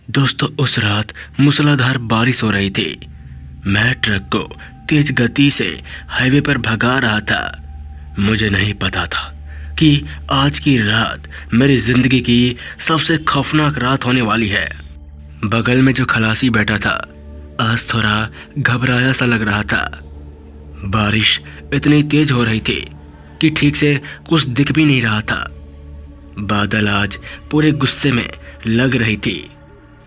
दोस्तों, उस रात मूसलाधार बारिश हो रही थी। मैं ट्रक को तेज गति से हाईवे पर भगा रहा था। मुझे नहीं पता था कि आज की रात मेरी जिंदगी की सबसे खौफनाक रात होने वाली है। बगल में जो खलासी बैठा था आज थोड़ा घबराया सा लग रहा था। बारिश इतनी तेज हो रही थी कि ठीक से कुछ दिख भी नहीं रहा था। बादल आज पूरे गुस्से में लग रही थी।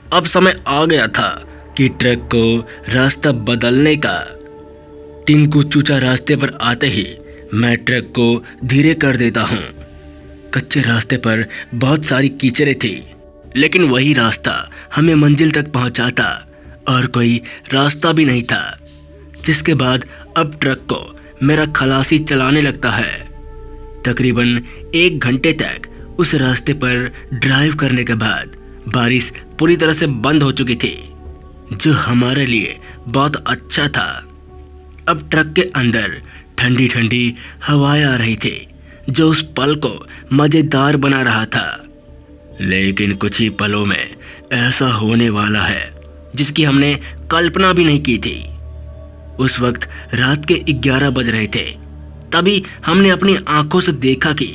अब समय आ गया था कि ट्रक को रास्ता बदलने का। टिंकू चूचा रास्ते पर आते ही मैं ट्रक को धीरे कर देता हूँ। कच्चे रास्ते पर बहुत सारी कीचड़े थी, लेकिन वही रास्ता हमें मंजिल तक पहुँचाता और कोई रास्ता भी नहीं था। जिसके बाद अब ट्रक को मेरा खलासी चलाने लगता है। तकरीबन 1 घंटे तक उस रास्ते पर ड्राइव करने के बाद बारिश पूरी तरह से बंद हो चुकी थी, जो हमारे लिए बहुत अच्छा था। अब ट्रक के अंदर ठंडी ठंडी हवाएं आ रही थी, जो उस पल को मज़ेदार बना रहा था। लेकिन कुछ ही पलों में ऐसा होने वाला है जिसकी हमने कल्पना भी नहीं की थी। उस वक्त रात के 11 बज रहे थे। तभी हमने अपनी आंखों से देखा कि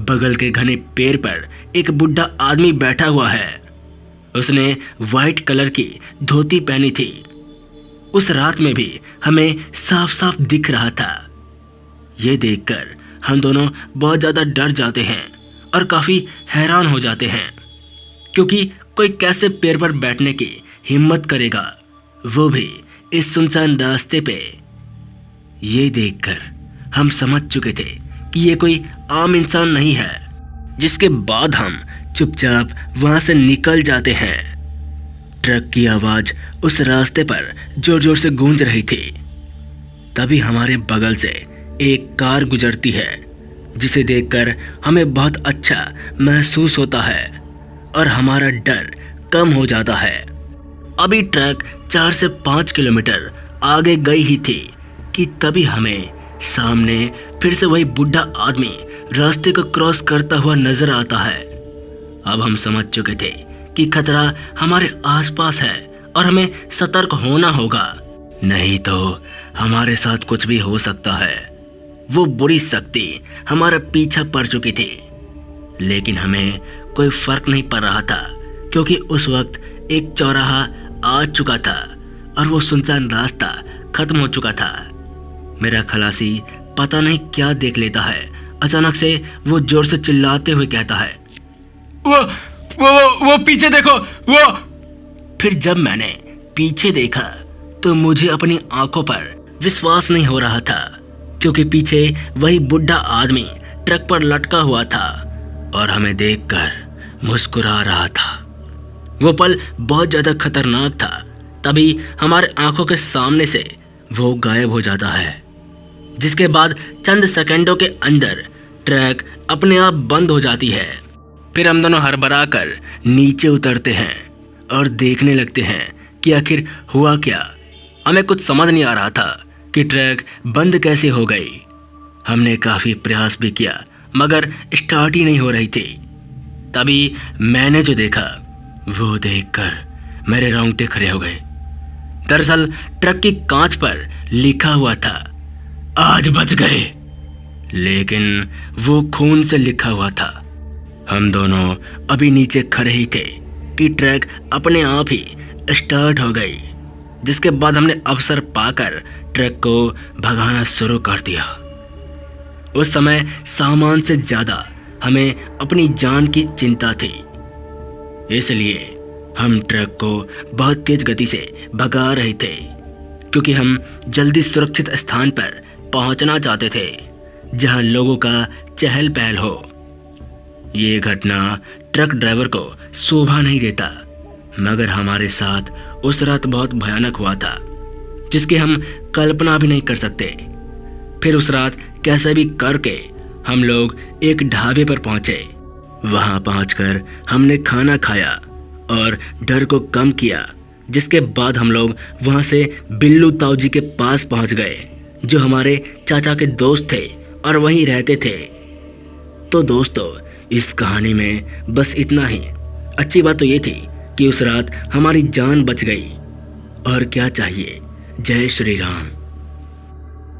बगल के घने पेड़ पर एक बुढ़ा आदमी बैठा हुआ है। उसने वाइट कलर की धोती पहनी थी। उस रात में भी हमें साफ साफ दिख रहा था। ये देखकर हम दोनों बहुत ज़्यादा डर जाते हैं और काफ़ी हैरान हो जाते हैं, क्योंकि कोई कैसे पेड़ पर बैठने की हिम्मत करेगा, वो भी इस सुनसान रास्ते पे। ये देखकर हम समझ चुके थे कि ये कोई आम इंसान नहीं है। जिसके बाद हम चुपचाप वहां से निकल जाते हैं। ट्रक की आवाज़ उस रास्ते पर जोर जोर से गूंज रही थी। तभी हमारे बगल से एक कार गुजरती है, जिसे देखकर हमें बहुत अच्छा महसूस होता है और हमारा डर कम हो जाता है। अभी ट्रक 4 से 5 किलोमीटर आगे गई ही थी कि तभी हमें सामने फिर से वही बुढ़ा आदमी रास्ते को क्रॉस करता हुआ नजर आता है। अब हम समझ चुके थे कि खतरा हमारे आसपास है और हमें सतर्क होना होगा, नहीं तो हमारे साथ कुछ भी हो सकता है। वो बुरी शक्ति हमारा पीछा पड़ चुकी थी, लेकिन हमें कोई फर्क नहीं पड़ रहा था, क्योंकि उस वक्त एक चौराहा आ चुका था और वो सुनसान रास्ता खत्म हो चुका था। मेरा खलासी पता नहीं क्या देख लेता है। अचानक से वो जोर से चिल्लाते हुए कहता है, वो पीछे देखो, वो। फिर जब मैंने पीछे देखा तो मुझे अपनी आंखों पर विश्वास नहीं हो रहा था, क्योंकि पीछे वही बुढ़ा आदमी ट्रक पर लटका हुआ था और हमें देखकर मुस्कुरा रहा था। वो पल बहुत ज़्यादा खतरनाक था। तभी हमारे आंखों के सामने से वो गायब हो जाता है, जिसके बाद चंद सेकंडों के अंदर ट्रक अपने आप बंद हो जाती है। फिर हम दोनों हड़बड़ा कर नीचे उतरते हैं और देखने लगते हैं कि आखिर हुआ क्या। हमें कुछ समझ नहीं आ रहा था कि ट्रक बंद कैसे हो गई। हमने काफ़ी प्रयास भी किया, मगर स्टार्ट ही नहीं हो रही थी। तभी मैंने जो देखा वो देखकर मेरे रोंगटे खड़े हो गए। दरअसल ट्रक की कांच पर लिखा हुआ था, आज बच गए, लेकिन वो खून से लिखा हुआ था। हम दोनों अभी नीचे खड़े ही थे कि ट्रक अपने आप ही स्टार्ट हो गई, जिसके बाद हमने अवसर पाकर ट्रक को भगाना शुरू कर दिया। उस समय सामान से ज़्यादा हमें अपनी जान की चिंता थी, इसलिए हम ट्रक को बहुत तेज गति से भगा रहे थे, क्योंकि हम जल्दी सुरक्षित स्थान पर पहुंचना चाहते थे जहां लोगों का चहल पहल हो। ये घटना ट्रक ड्राइवर को शोभा नहीं देता, मगर हमारे साथ उस रात बहुत भयानक हुआ था, जिसकी हम कल्पना भी नहीं कर सकते। फिर उस रात कैसे भी करके हम लोग एक ढाबे पर पहुंचे। वहां पहुंचकर हमने खाना खाया और डर को कम किया, जिसके बाद हम लोग वहां से बिल्लू ताऊ जी के पास पहुंच गए, जो हमारे चाचा के दोस्त थे और वहीं रहते थे। तो दोस्तों, इस कहानी में बस इतना ही। अच्छी बात तो ये थी कि उस रात हमारी जान बच गई। और क्या चाहिए। जय श्री राम।